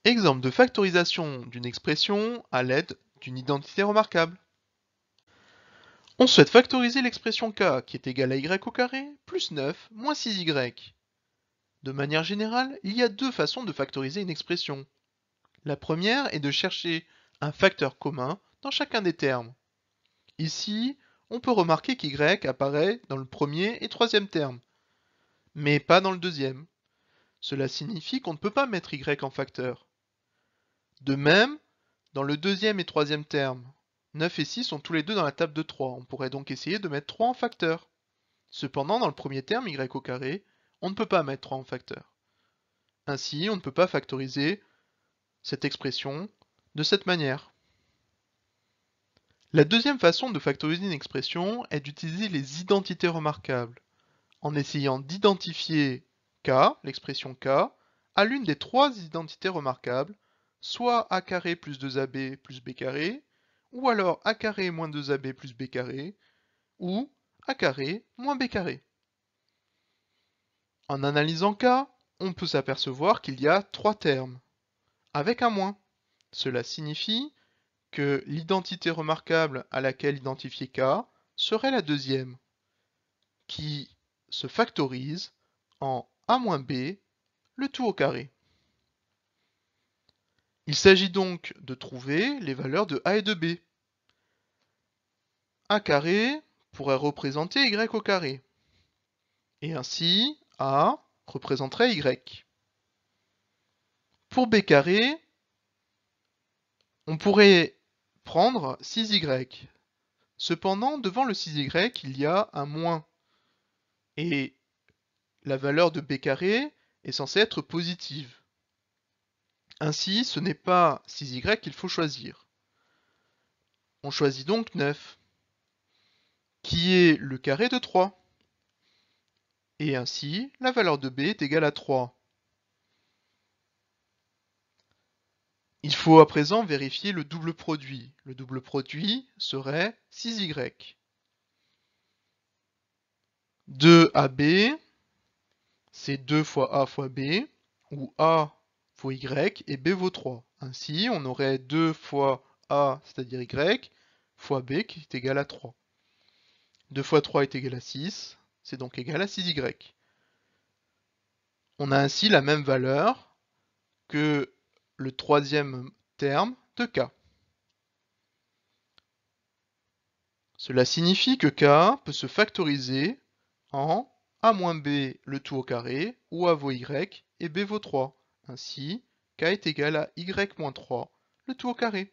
Exemple de factorisation d'une expression à l'aide d'une identité remarquable. On souhaite factoriser l'expression k qui est égale à y au carré plus 9 moins 6y. De manière générale, il y a deux façons de factoriser une expression. La première est de chercher un facteur commun dans chacun des termes. Ici, on peut remarquer qu'y apparaît dans le premier et troisième terme, mais pas dans le deuxième. Cela signifie qu'on ne peut pas mettre y en facteur. De même, dans le deuxième et troisième terme, 9 et 6 sont tous les deux dans la table de 3. On pourrait donc essayer de mettre 3 en facteur. Cependant, dans le premier terme, y au carré, on ne peut pas mettre 3 en facteur. Ainsi, on ne peut pas factoriser cette expression de cette manière. La deuxième façon de factoriser une expression est d'utiliser les identités remarquables, en essayant d'identifier k, l'expression k, à l'une des trois identités remarquables, soit a carré plus 2ab plus b carré, ou alors a carré moins 2ab plus b carré, ou a carré moins b carré. En analysant k, on peut s'apercevoir qu'il y a trois termes, avec un moins. Cela signifie que l'identité remarquable à laquelle identifier k serait la deuxième, qui se factorise en a moins b, le tout au carré. Il s'agit donc de trouver les valeurs de a et de b. A carré pourrait représenter y au carré. Et ainsi, a représenterait y. Pour b carré, on pourrait prendre 6y. Cependant, devant le 6y, il y a un moins. Et la valeur de b carré est censée être positive. Ainsi, ce n'est pas 6y qu'il faut choisir. On choisit donc 9, qui est le carré de 3. Et ainsi, la valeur de b est égale à 3. Il faut à présent vérifier le double produit. Le double produit serait 6y. 2ab, c'est 2 fois a fois b, où a vaut y et b vaut 3. Ainsi, on aurait 2 fois a, c'est-à-dire y, fois b qui est égal à 3. 2 fois 3 est égal à 6, c'est donc égal à 6y. On a ainsi la même valeur que le troisième terme de k. Cela signifie que k peut se factoriser en a moins b le tout au carré, où a vaut y et b vaut 3. Ainsi, k est égal à y moins 3 le tout au carré.